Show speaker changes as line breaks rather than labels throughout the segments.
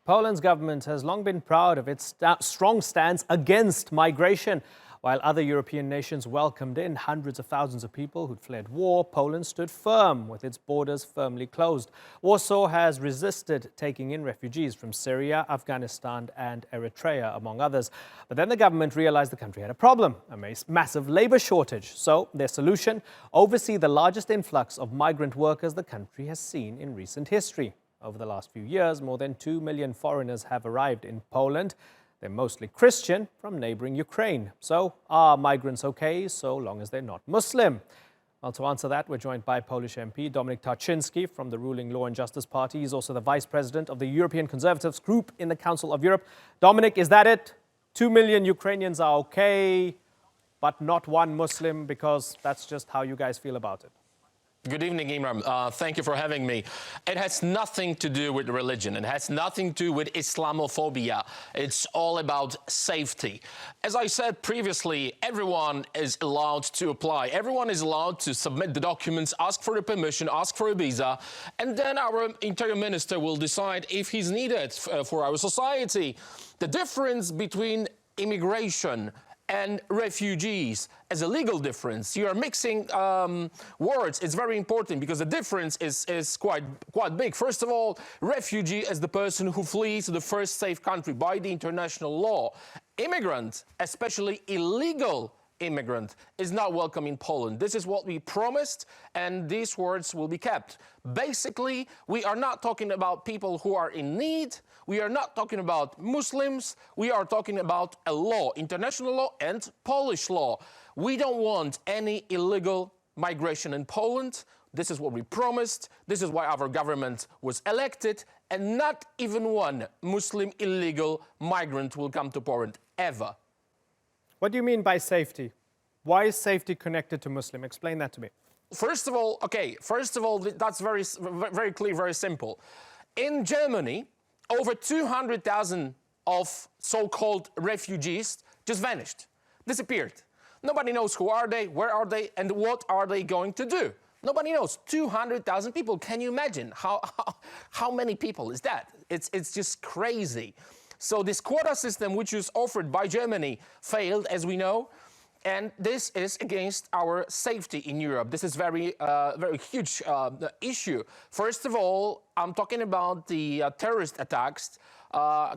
Poland's government has long been proud of its strong stance against migration. While other European nations welcomed in hundreds of thousands of people who'd fled war, Poland stood firm with its borders firmly closed. Warsaw has resisted taking in refugees from Syria, Afghanistan and Eritrea, among others. But then the government realized the country had a problem, a massive labor shortage. So their solution, oversee the largest influx of migrant workers the country has seen in recent history. Over the last few years, more than 2 million foreigners have arrived in Poland. They're mostly Christian from neighbouring Ukraine. So are migrants okay so long as they're not Muslim? Well, to answer that, we're joined by Polish MP Dominik Tarczynski from the ruling Law and Justice Party. He's also the Vice President of the European Conservatives Group in the Council of Europe. Dominik, is that it? 2 million Ukrainians are okay, but not one Muslim, because that's just how you guys feel about it?
Good evening, Imran. Thank you for having me. It has nothing to do with religion. It has nothing to do with Islamophobia. It's all about safety. As I said previously, everyone is allowed to apply. Everyone is allowed to submit the documents, ask for a permission, ask for a visa, and then our interior minister will decide if he's needed for our society. The difference between immigration and refugees as a legal difference. You are mixing words. It's very important because the difference is quite big. First of all, refugee is the person who flees to the first safe country by the international law. Immigrant, especially illegal immigrant, is not welcome in Poland. This is what we promised, and these words will be kept. Basically, we are not talking about people who are in need. We are not talking about Muslims. We are talking about a law, international law and Polish law. We don't want any illegal migration in Poland. This is what we promised. This is why our government was elected, and not even one Muslim illegal migrant will come to Poland, ever.
What do you mean by safety? Why is safety connected to Muslim? Explain that to me.
First of all, that's very clear, very simple. In Germany, over 200,000 of so-called refugees just vanished, disappeared. Nobody knows who are they, where are they, and what are they going to do. Nobody knows. 200,000 people. Can you imagine how many people is that? It's just crazy. So this quota system, which was offered by Germany, failed, as we know, and this is against our safety in Europe. This is very huge issue. First of all, I'm talking about the terrorist attacks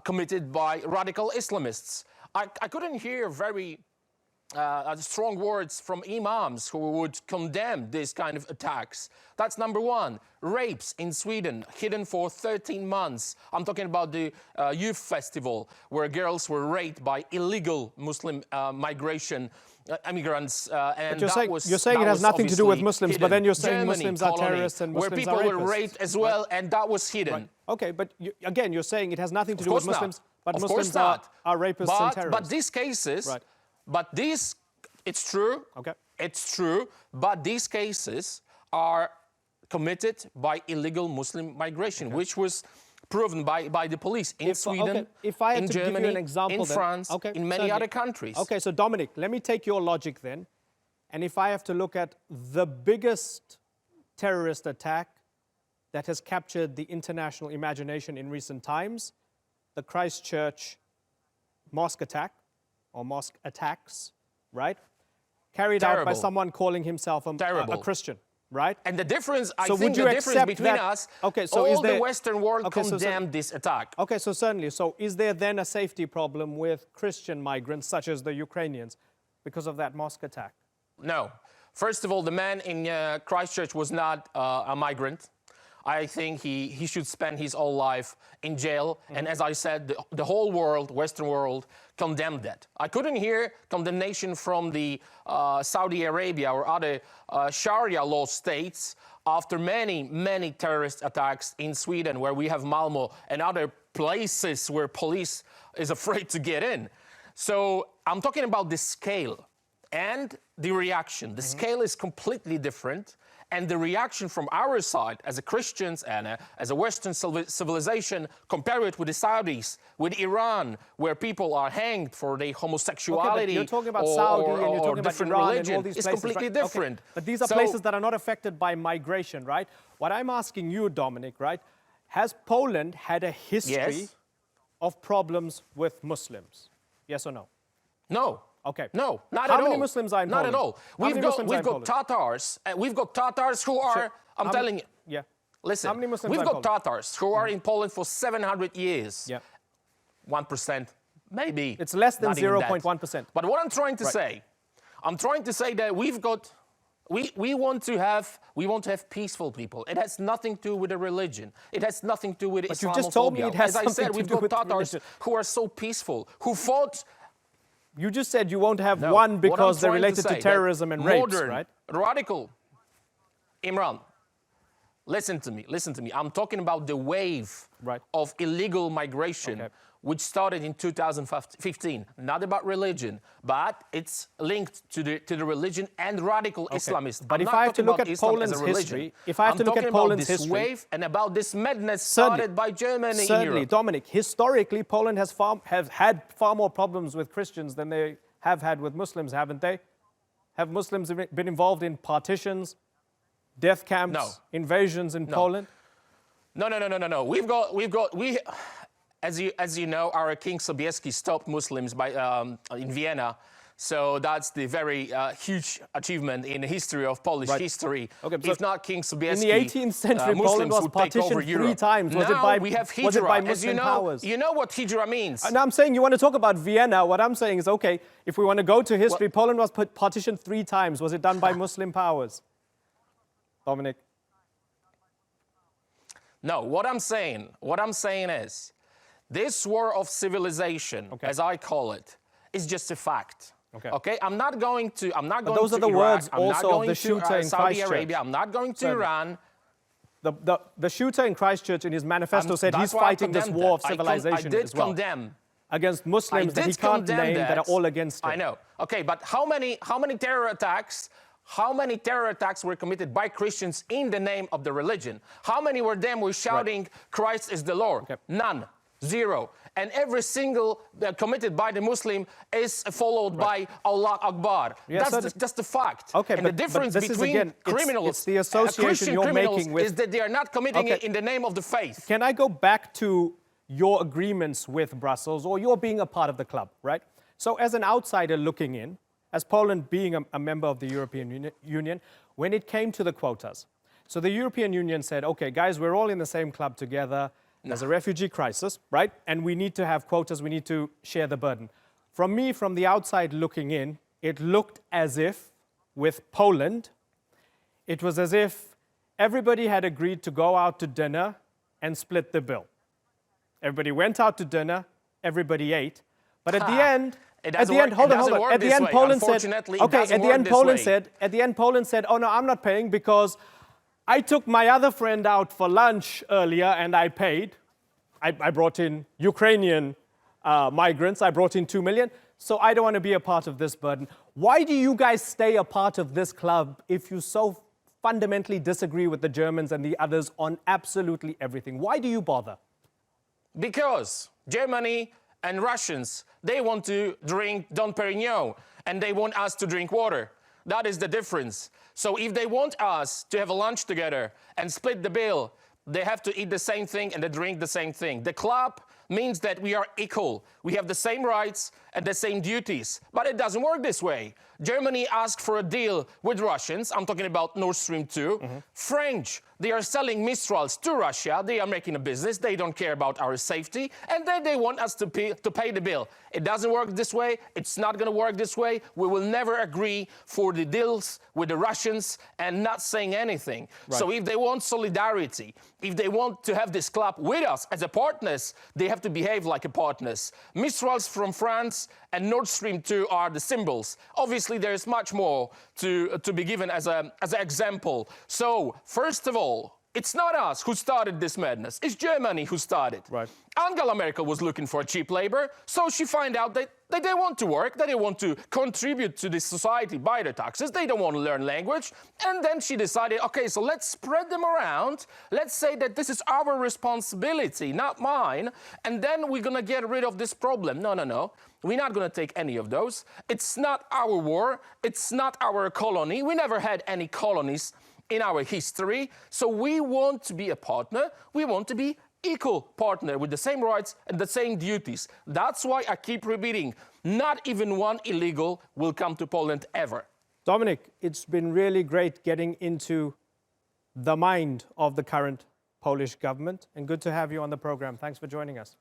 committed by radical Islamists. I couldn't hear very strong words from imams who would condemn this kind of attacks. That's number one. Rapes in Sweden, hidden for 13 months. I'm talking about the youth festival where girls were raped by illegal Muslim migration immigrants. And
you're saying it has nothing to do with Muslims,
hidden.
but then you're saying
Germany,
Muslims are terrorists and Muslims are rapists.
Where people were raped as well, right? And that was hidden.
Right. Okay, but again, you're saying it has nothing to do with Muslims, but Muslims are rapists and terrorists.
But these cases...
Right.
But these, it's true,
okay.
It's true, but these cases are committed by illegal Muslim migration, okay, which was proven by the police in Sweden, in Germany, give you an example, in France, in many other countries.
Okay, so Dominik, let me take your logic then. And if I have to look at the biggest terrorist attack that has captured the international imagination in recent times, the Christchurch mosque attack, or mosque attacks, right? Carried out by someone calling himself a Christian, right?
And the difference, I think the difference between us, all the Western world condemned this attack.
Okay, so certainly. So is there then a safety problem with Christian migrants, such as the Ukrainians, because of that mosque attack?
No. First of all, the man in Christchurch was not a migrant. I think he should spend his whole life in jail. Mm-hmm. And as I said, the whole world, Western world, condemned that. I couldn't hear condemnation from the Saudi Arabia or other Sharia law states after many terrorist attacks in Sweden, where we have Malmö and other places where police is afraid to get in. So I'm talking about the scale and the reaction. The scale is completely different. And the reaction from our side, as a Christians and as a Western civilization, compare it with the Saudis, with Iran, where people are hanged for their homosexuality.
Okay, you're talking about Saudi and you're talking about Iran religion. And all these places.
It's completely different.
Okay. But these are places that are not affected by migration, right? What I'm asking you, Dominik, right? Has Poland had a history of problems with Muslims? Yes or no?
No.
Okay.
No, not at all.
How many Muslims are in Poland?
Not at all. We've got Tatars. We've got Tatars who are.
Sure.
I'm telling you.
Yeah.
Listen.
How many Muslims
we've
are in
got
Poland?
Tatars who are in Poland for 700 years.
Yeah.
1%, maybe.
It's less than
not even that.
0.1%.
But what I'm trying to say, that we've got. We want to have peaceful people. It has nothing to do with a religion. It has nothing to do with Islamophobia.
You just told me it has
As I
something
said,
to
we've
do
got
with
Tatars
religion.
who are so peaceful, who fought.
You just said you won't have
No,
one
what I'm
because they're
trying
related to
say,
terrorism
that
and rapes,
modern,
right?
Radical. Imran, listen to me. I'm talking about the wave of illegal migration, which started in 2015. Not about religion, but it's linked to the religion and radical Islamists.
But if I have to look at Poland's history, I'm talking about this
wave and about this madness started by Germany in Europe.
Dominik, historically, Poland has had far more problems with Christians than they have had with Muslims, haven't they? Have Muslims been involved in partitions, death camps, invasions in Poland?
No. As you know, our King Sobieski stopped Muslims in Vienna. So that's the very huge achievement in the history of Polish history. Okay, if not King Sobieski,
in the 18th century, Poland was partitioned 3 times. Was it by Muslim powers?
You know what hijra means.
And I'm saying you want to talk about Vienna. What I'm saying is, okay, if we want to go to history, Poland was partitioned 3 times. Was it done by Muslim powers? Dominik?
No, what I'm saying is, this war of civilization, as I call it, is just a fact. Okay. I'm not going to
those are the
Iraq,
words
I'm
also
not going
of the shooter in
Saudi
Christchurch.
Arabia. I'm not going to Iran.
The shooter in Christchurch in his manifesto said he's fighting this war of civilization as well.
Condemn
against Muslims that he can't name that are all against him.
I know. Okay, but how many terror attacks? How many terror attacks were committed by Christians in the name of the religion? How many were shouting Christ is the Lord? None. 0. And every single committed by the Muslim is followed by Allah Akbar.
Yeah,
that's the fact.
Okay,
and the difference between criminals
it's the association you're making with,
is that they are not committing it in the name of the faith.
Can I go back to your agreements with Brussels, or you're being a part of the club, right? So as an outsider looking in, as Poland being a member of the European Union, when it came to the quotas, so the European Union said, okay, guys, we're all in the same club together. There's a refugee crisis, right? And we need to have quotas, we need to share the burden. From the outside looking in, it looked as if, with Poland, it was as if everybody had agreed to go out to dinner and split the bill. Everybody went out to dinner, everybody ate, but at the end, hold on. At the end, Poland said, oh no, I'm not paying because I took my other friend out for lunch earlier and I paid. I brought in Ukrainian migrants. I brought in 2 million. So I don't want to be a part of this burden. Why do you guys stay a part of this club if you so fundamentally disagree with the Germans and the others on absolutely everything? Why do you bother?
Because Germany and Russians, they want to drink Dom Perignon and they want us to drink water. That is the difference. So if they want us to have a lunch together and split the bill, they have to eat the same thing and they drink the same thing. The club means that we are equal. We have the same rights and the same duties. But it doesn't work this way. Germany asked for a deal with Russians. I'm talking about Nord Stream 2. French, they are selling Mistrals to Russia. They are making a business. They don't care about our safety. And then they want us to pay the bill. It doesn't work this way. It's not going to work this way. We will never agree for the deals with the Russians and not saying anything. Right. So if they want solidarity, if they want to have this club with us as a partners, they have to behave like a partners. Mistrals from France and Nord Stream 2 are the symbols. Obviously, there is much more to be given as an example. So, first of all, it's not us who started this madness. It's Germany who started.
Right.
Angela Merkel was looking for cheap labor, so she found out that they want to work, that they want to contribute to this society by their taxes, they don't want to learn language, and then she decided, okay, so let's spread them around, let's say that this is our responsibility, not mine, and then we're gonna get rid of this problem. No. We're not going to take any of those. It's not our war. It's not our colony. We never had any colonies in our history. So we want to be a partner. We want to be equal partner with the same rights and the same duties. That's why I keep repeating, not even one illegal will come to Poland ever.
Dominik, it's been really great getting into the mind of the current Polish government, and good to have you on the program. Thanks for joining us.